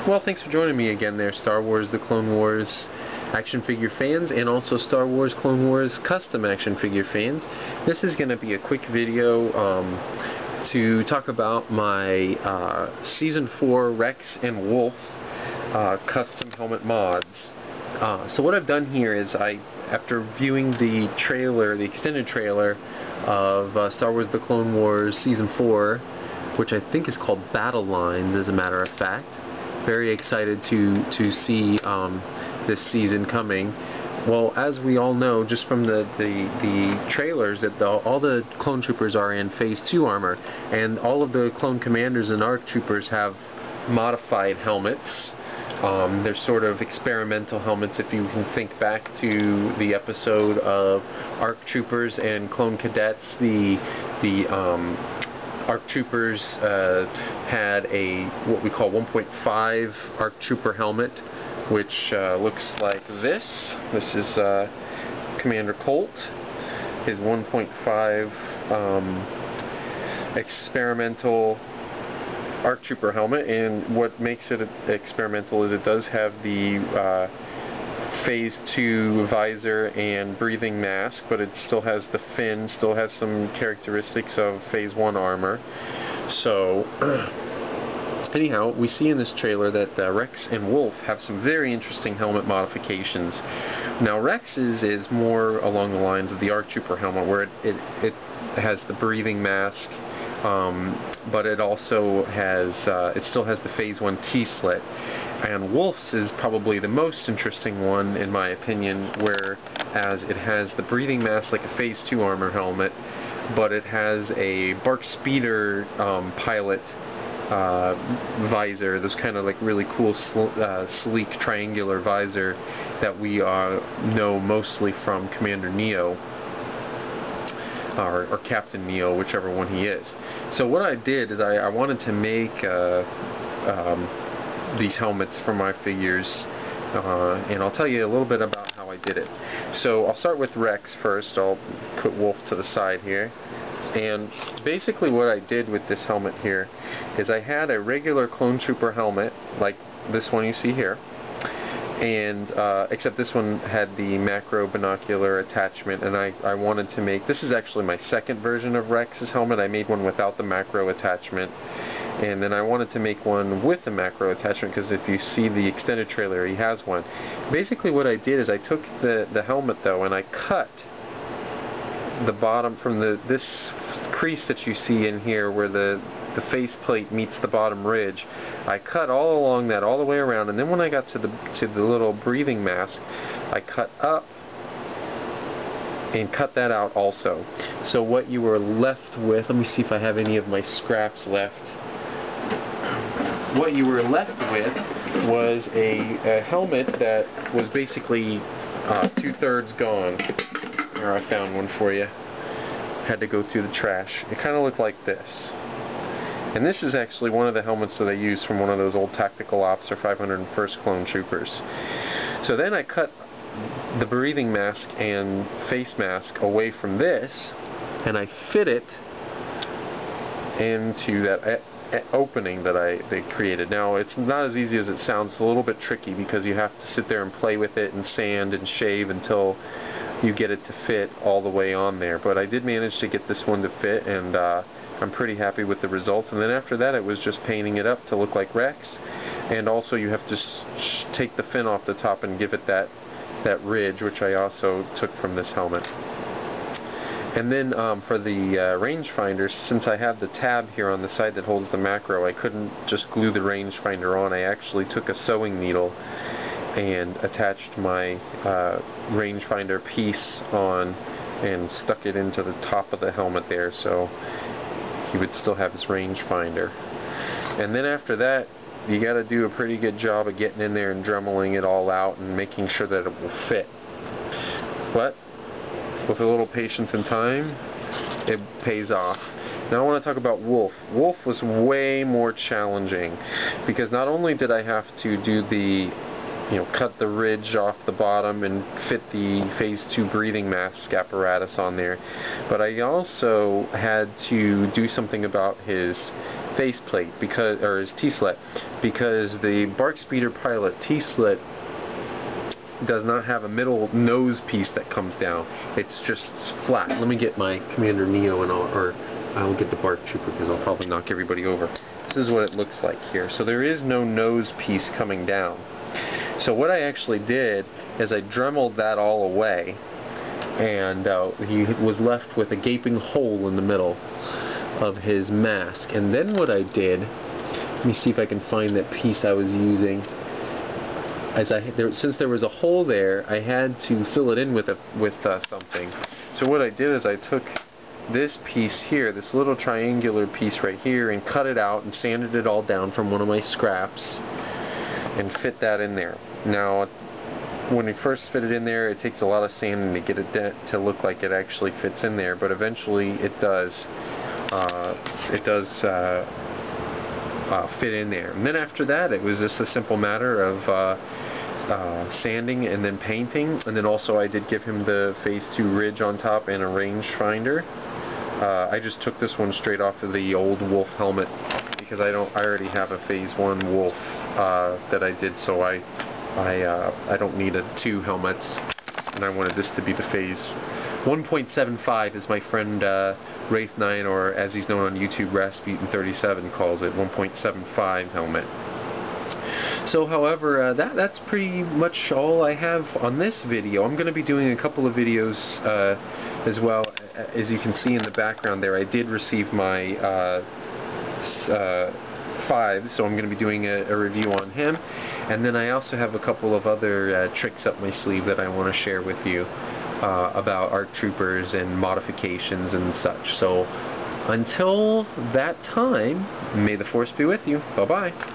Well, thanks for joining me again there, Star Wars The Clone Wars action figure fans, and also Star Wars Clone Wars custom action figure fans. This is going to be a quick video to talk about my Season 4 Rex and Wolffe custom helmet mods. So what I've done here is after viewing the trailer, the extended trailer of Star Wars The Clone Wars Season 4, which I think is called Battle Lines as a matter of fact, very excited to see this season coming. Well, as we all know, just from the trailers, that all the clone troopers are in Phase 2 armor, and all of the clone commanders and ARC troopers have modified helmets. They're sort of experimental helmets. If you can think back to the episode of ARC troopers and clone cadets, the ARC troopers had a what we call 1.5 ARC trooper helmet, which looks like this. This is Commander Colt, his 1.5 experimental ARC trooper helmet, and what makes it experimental is it does have the Phase 2 visor and breathing mask, but it still has the fin, still has some characteristics of Phase 1 armor. So anyhow, we see in this trailer that Rex and Wolffe have some very interesting helmet modifications. Now Rex's is more along the lines of the ARC Trooper helmet, where it has the breathing mask, but it also has it still has the Phase 1 T-slit. And Wolffe's is probably the most interesting one, in my opinion, whereas it has the breathing mask like a Phase 2 armor helmet, but it has a Bark Speeder pilot visor, those kind of like really cool sleek triangular visor that we know mostly from Commander Neo or Captain Neo, whichever one he is. So what I did is I wanted to make these helmets for my figures, and I'll tell you a little bit about how I did it. So I'll start with Rex first. I'll put Wolffe to the side here. And basically what I did with this helmet here is I had a regular clone trooper helmet like this one you see here, and except this one had the macro binocular attachment, and I wanted to make, this is actually my second version of Rex's helmet. I made one without the macro attachment, and then I wanted to make one with the macro attachment, because if you see the extended trailer, he has one. Basically what I did is I took the helmet though, and I cut the bottom from this crease that you see in here where the faceplate meets the bottom ridge. I cut all along that, all the way around, and then when I got to the little breathing mask, I cut up and cut that out also. So what you were left with, let me see if I have any of my scraps left. What you were left with was a helmet that was basically 2/3 gone. Here, I found one for you. Had to go through the trash. It kind of looked like this. And this is actually one of the helmets that I used from one of those old Tactical Ops or 501st Clone Troopers. So then I cut the breathing mask and face mask away from this, and I fit it into that opening that they created. Now it's not as easy as it sounds. It's a little bit tricky because you have to sit there and play with it and sand and shave until you get it to fit all the way on there. But I did manage to get this one to fit, and I'm pretty happy with the results. And then after that, it was just painting it up to look like Rex, and also you have to take the fin off the top and give it that ridge, which I also took from this helmet. And then for the rangefinder, since I have the tab here on the side that holds the macro, I couldn't just glue the rangefinder on. I actually took a sewing needle and attached my rangefinder piece on and stuck it into the top of the helmet there, so he would still have his rangefinder. And then after that, you got to do a pretty good job of getting in there and dremeling it all out and making sure that it will fit. But with a little patience and time, it pays off. Now I want to talk about Wolffe. Wolffe was way more challenging, because not only did I have to do the cut the ridge off the bottom and fit the Phase 2 breathing mask apparatus on there. But I also had to do something about his faceplate, or his T-slit, because the Bark Speeder Pilot T-slit does not have a middle nose piece that comes down. It's just flat. Let me get my Commander Neo and I'll get the Bark Trooper because I'll probably knock everybody over. This is what it looks like here. So there is no nose piece coming down. So what I actually did is I dremeled that all away, and he was left with a gaping hole in the middle of his mask. And then what I did, let me see if I can find that piece I was using. Since there was a hole there, I had to fill it in with something. So what I did is I took this piece here, this little triangular piece right here, and cut it out and sanded it all down from one of my scraps and fit that in there. Now, when we first fit it in there, it takes a lot of sanding to get it to look like it actually fits in there, but eventually it does. Fit in there. And then after that, it was just a simple matter of sanding and then painting. And then also I did give him the Phase 2 ridge on top and a rangefinder. I just took this one straight off of the old Wolffe helmet because I already have a Phase 1 Wolffe that I did, so I don't need 2 helmets, and I wanted this to be the Phase 1.75, as my friend Wraith9, or as he's known on YouTube, Rasputin37, calls it, 1.75 helmet. So, however, that's pretty much all I have on this video. I'm going to be doing a couple of videos as well. As you can see in the background there, I did receive my 5, so I'm going to be doing a review on him. And then I also have a couple of other tricks up my sleeve that I want to share with you about ARC troopers and modifications and such. So, until that time, may the Force be with you. Bye-bye.